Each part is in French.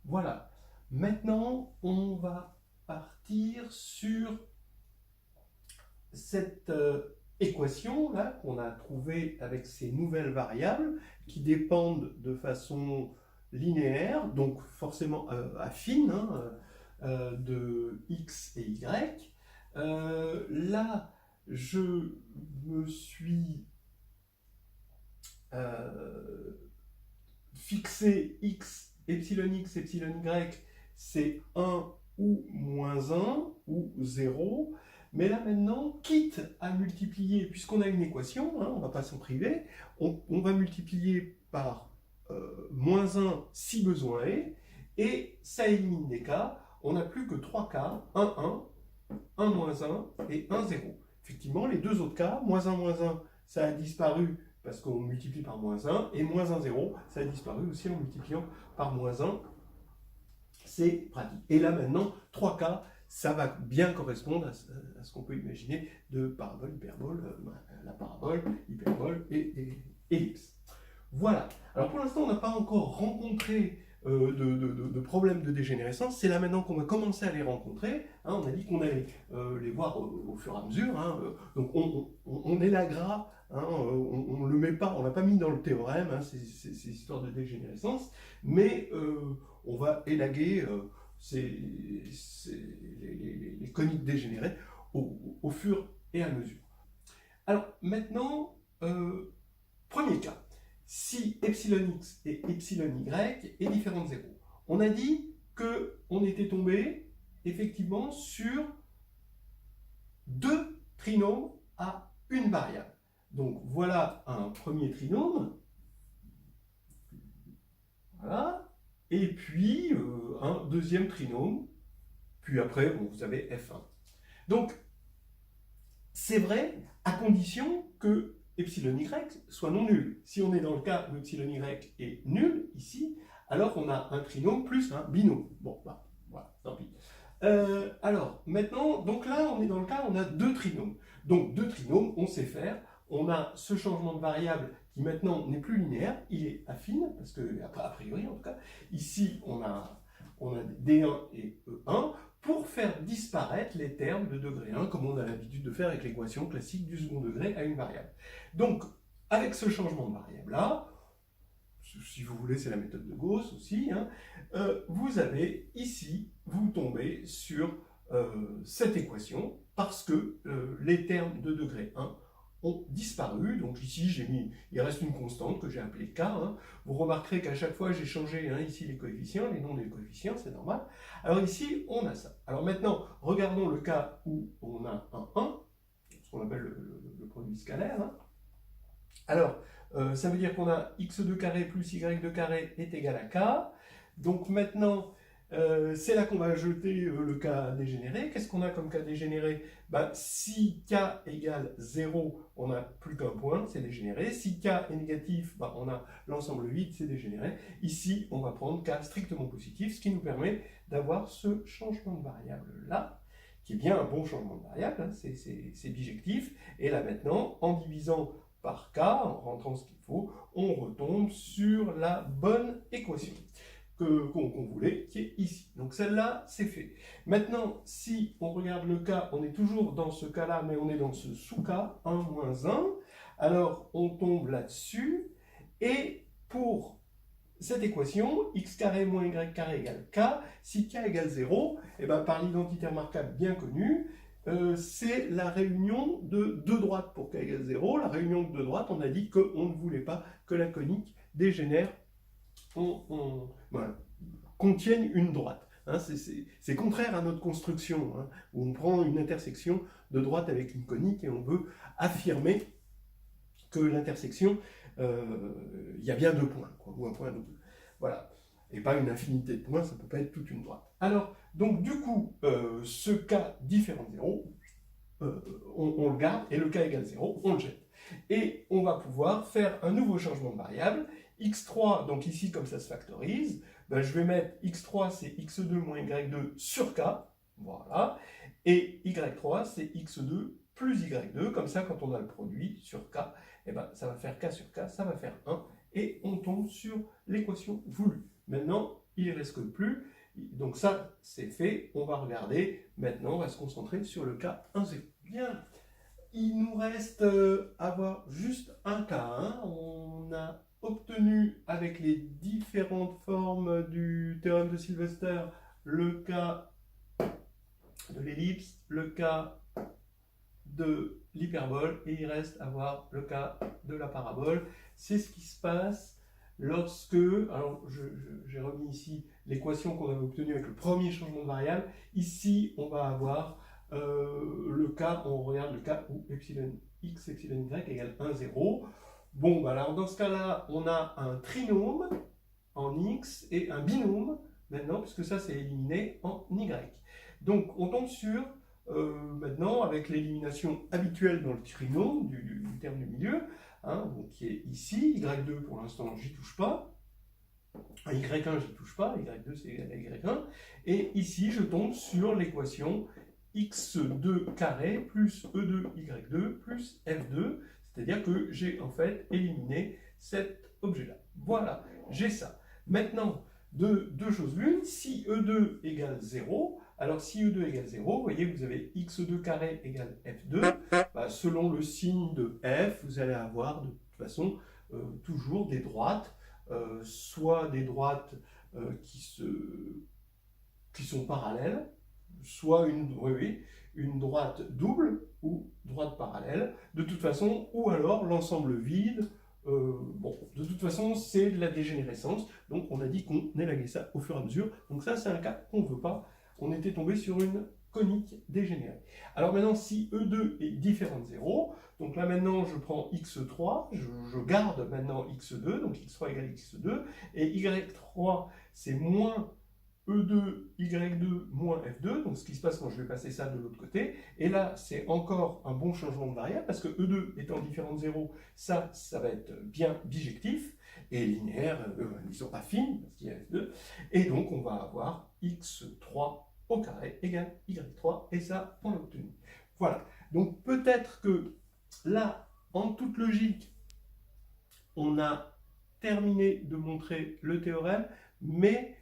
Voilà. Maintenant, on va partir sur cette équation-là qu'on a trouvée avec ces nouvelles variables qui dépendent de façon linéaire, donc forcément affine, hein, de x et y. Là, je me suis fixé epsilon x, epsilon y, c'est 1 ou moins 1 ou 0. Mais là maintenant, quitte à multiplier, puisqu'on a une équation, hein, on ne va pas s'en priver, on va multiplier par moins 1 si besoin est, et ça élimine des cas. On n'a plus que 3 cas, 1, 1 moins 1 et 1, 0. Effectivement, les deux autres cas, moins 1, ça a disparu parce qu'on multiplie par moins 1, et moins 1, 0, ça a disparu aussi en multipliant par moins 1. C'est pratique. Et là maintenant, 3 cas, ça va bien correspondre à ce qu'on peut imaginer de parabole, hyperbole, la parabole, hyperbole et ellipse. Voilà. Alors pour l'instant, on n'a pas encore rencontré de problèmes de dégénérescence. C'est là maintenant qu'on va commencer à les rencontrer. Hein, on a dit qu'on allait les voir au fur et à mesure. Hein, donc on est là gras. Hein, on ne le met pas, on l'a pas mis dans le théorème, hein, ces histoires de dégénérescence, mais on va élaguer les coniques dégénérés au fur et à mesure. Alors maintenant, premier cas, si epsilon x et epsilon y est différent de 0. On a dit qu'on était tombé effectivement sur deux trinômes à une variable. Donc voilà un premier trinôme, voilà, et puis un deuxième trinôme, puis après, bon, vous avez F1. Donc, c'est vrai à condition que epsilon y soit non nul. Si on est dans le cas où epsilon y est nul, ici, alors on a un trinôme plus un binôme. Bon, bah, voilà, tant pis. Alors, maintenant, donc là, on est dans le cas où on a deux trinômes. Donc, deux trinômes, on sait faire. On a ce changement de variable qui maintenant n'est plus linéaire, il est affine, parce que, a priori en tout cas, ici, on a D1 et E1, pour faire disparaître les termes de degré 1, comme on a l'habitude de faire avec l'équation classique du second degré à une variable. Donc, avec ce changement de variable-là, si vous voulez, c'est la méthode de Gauss aussi, hein, vous avez ici, vous tombez sur cette équation, parce que les termes de degré 1 ont disparu. Donc ici, il reste une constante que j'ai appelée K. Hein. Vous remarquerez qu'à chaque fois, j'ai changé hein, ici les coefficients, les noms des coefficients, c'est normal. Alors ici, on a ça. Alors maintenant, regardons le cas où on a un 1, ce qu'on appelle le produit scalaire. Hein. Alors, ça veut dire qu'on a x2 carré plus y2 carré est égal à k. Donc maintenant, c'est là qu'on va jeter le cas dégénéré. Qu'est-ce qu'on a comme cas dégénéré? Ben, si k égale 0, on n'a plus qu'un point, c'est dégénéré. Si k est négatif, ben, on a l'ensemble vide, c'est dégénéré. Ici, on va prendre k strictement positif, ce qui nous permet d'avoir ce changement de variable-là, qui est bien un bon changement de variable, hein, c'est bijectif. Et là maintenant, en divisant par k, en rentrant ce qu'il faut, on retombe sur la bonne équation qu'on voulait, qui est ici. Donc celle-là, c'est fait. Maintenant, si on regarde le cas, on est toujours dans ce cas-là, mais on est dans ce sous-cas, 1 moins 1. Alors, on tombe là-dessus, et pour cette équation, x carré moins y carré égale k, si k égale 0, et ben par l'identité remarquable bien connue, c'est la réunion de deux droites pour k égale 0. La réunion de deux droites, on a dit qu'on ne voulait pas que la conique dégénère, voilà, contienne une droite. Hein, c'est contraire à notre construction, hein, où on prend une intersection de droite avec une conique et on veut affirmer que l'intersection, il y a bien deux points, quoi, ou un point double. Voilà. Et pas une infinité de points, ça ne peut pas être toute une droite. Alors, donc du coup, ce cas différent de 0, on le garde, et le cas égale 0, on le jette. Et on va pouvoir faire un nouveau changement de variable. x3, donc ici, comme ça se factorise, ben, je vais mettre x3, c'est x2 moins y2 sur k, voilà, et y3, c'est x2 plus y2, comme ça, quand on a le produit sur k, eh ben, ça va faire k sur k, ça va faire 1, et on tombe sur l'équation voulue. Maintenant, il il ne reste que plus. Donc ça, c'est fait. On va regarder. Maintenant, on va se concentrer sur le cas 1,0. Bien. Il nous reste à voir juste un cas 1. On a obtenu avec les différentes formes du théorème de Sylvester le cas de l'ellipse, le cas de l'hyperbole, et il reste à voir le cas de la parabole. C'est ce qui se passe lorsque, alors j'ai remis ici l'équation qu'on avait obtenue avec le premier changement de variable. Ici, on va avoir le cas, on regarde le cas où epsilon x, epsilon y égale 1, 0. Bon, alors dans ce cas-là, on a un trinôme en x et un binôme maintenant, puisque ça c'est éliminé en y. Donc on tombe sur, maintenant, avec l'élimination habituelle dans le trinôme du terme du milieu, hein, donc, qui est ici, y2 pour l'instant j'y touche pas, y1 j'y touche pas, y2 c'est égal à y1, et ici je tombe sur l'équation x2 carré plus e2y2 plus f2, c'est-à-dire que j'ai en fait éliminé cet objet-là. Voilà, j'ai ça. Maintenant, deux choses l'une, si E2 égale 0, alors si E2 égale 0, vous voyez, vous avez x2 carré égale f2, bah, selon le signe de f, vous allez avoir de toute façon toujours des droites, soit des droites qui sont parallèles, soit une droite double ou droite parallèle, de toute façon, ou alors l'ensemble vide. Bon, de toute façon, c'est de la dégénérescence, donc on a dit qu'on élaguait ça au fur et à mesure, donc ça c'est un cas qu'on ne veut pas, on était tombé sur une conique dégénérée. Alors maintenant, si E2 est différent de 0, donc là maintenant je prends x3, je garde maintenant x2, donc x3 égale x2, et y3 c'est moins E2, Y2, moins F2, donc ce qui se passe quand je vais passer ça de l'autre côté, et là c'est encore un bon changement de variable, parce que E2 étant différent de 0, ça va être bien bijectif, et linéaire, ils sont affines, parce qu'il y a F2, et donc on va avoir X3 au carré égale Y3, et ça on l'a obtenu. Voilà, donc peut-être que là, en toute logique, on a terminé de montrer le théorème, mais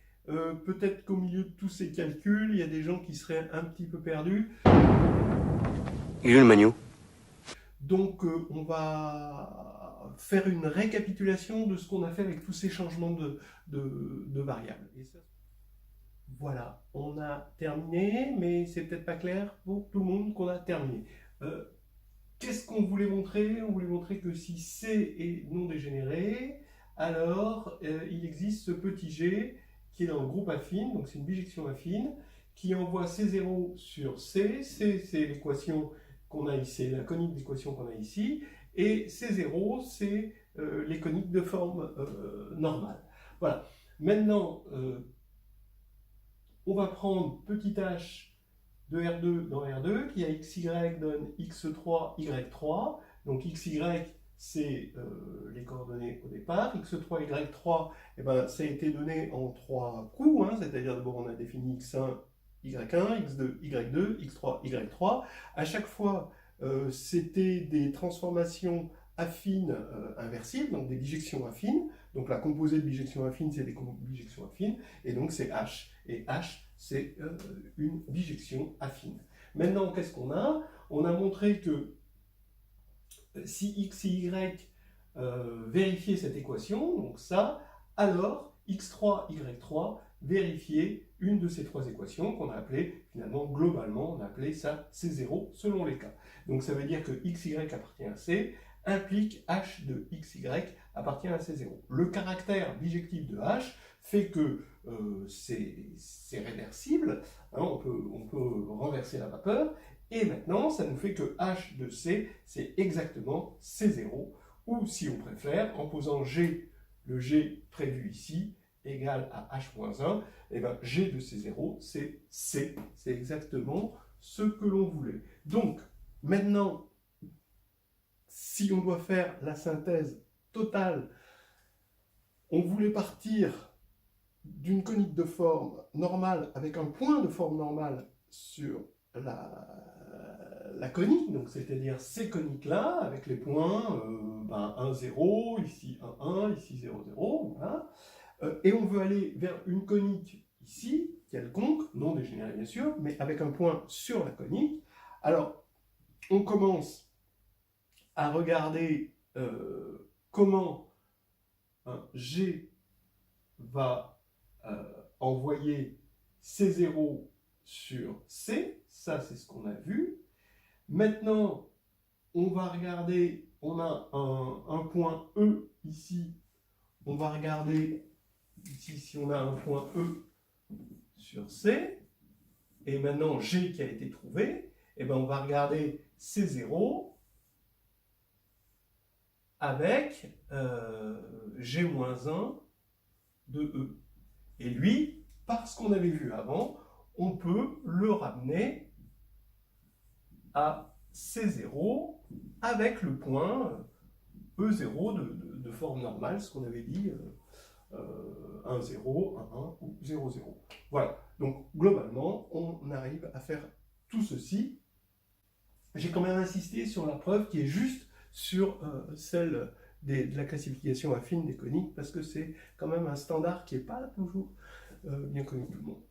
peut-être qu'au milieu de tous ces calculs, il y a des gens qui seraient un petit peu perdus. Il est où le magnou? Donc on va faire une récapitulation de ce qu'on a fait avec tous ces changements de variables. Et ça, voilà, on a terminé, mais c'est peut-être pas clair pour tout le monde qu'on a terminé. Qu'est-ce qu'on voulait montrer? On voulait montrer que si C est non dégénéré, alors il existe ce petit g qui est dans le groupe affine, donc c'est une bijection affine, qui envoie C0 sur C. C, c'est l'équation qu'on a ici, la conique d'équation qu'on a ici, et C0, c'est les coniques de forme normale. Voilà. Maintenant, on va prendre petit h de R2 dans R2, qui à XY donne X3, Y3. Donc XY, c'est les coordonnées au départ. X3, Y3, eh ben, ça a été donné en 3 coups, hein, c'est-à-dire d'abord on a défini X1, Y1, X2, Y2, X3, Y3. À chaque fois, c'était des transformations affines inversibles, donc des bijections affines. Donc la composée de bijections affines, c'est des bijections affines, et donc c'est H. Et H, c'est une bijection affine. Maintenant, qu'est-ce qu'on a? On a montré que si x et y vérifiaient cette équation, donc ça, alors x3, y3 vérifiait une de ces trois équations qu'on a appelées, finalement, globalement, on a appelé ça C0 selon les cas. Donc ça veut dire que xy appartient à C, implique h de xy appartient à C0. Le caractère bijectif de h fait que c'est réversible, hein, on peut renverser la vapeur, et maintenant ça nous fait que h de C, c'est exactement C0, ou si on préfère, en posant G, le G prévu ici, égal à h-1, et bien G de C0, c'est C, c'est exactement ce que l'on voulait. Donc, maintenant, si on doit faire la synthèse totale, on voulait partir d'une conique de forme normale avec un point de forme normale sur la conique, donc c'est-à-dire ces coniques-là, avec les points 1, 0, ici 1, 1, ici 0, 0, voilà. et on veut aller vers une conique ici, quelconque, non dégénérée bien sûr, mais avec un point sur la conique. Alors, on commence à regarder comment G va envoyer C0 sur C, ça c'est ce qu'on a vu. Maintenant, on va regarder, on a un point E ici, on va regarder ici si on a un point E sur C, et maintenant G qui a été trouvé, et ben on va regarder C0 avec G-1 de E. Et lui, parce qu'on avait vu avant, on peut le ramener à C0 avec le point E0 de forme normale, ce qu'on avait dit 1, 0, 1, 1 ou 0, 0. Voilà, donc globalement, on arrive à faire tout ceci. J'ai quand même insisté sur la preuve qui est juste sur celle de la classification affine des coniques, parce que c'est quand même un standard qui n'est pas toujours bien connu de tout le monde.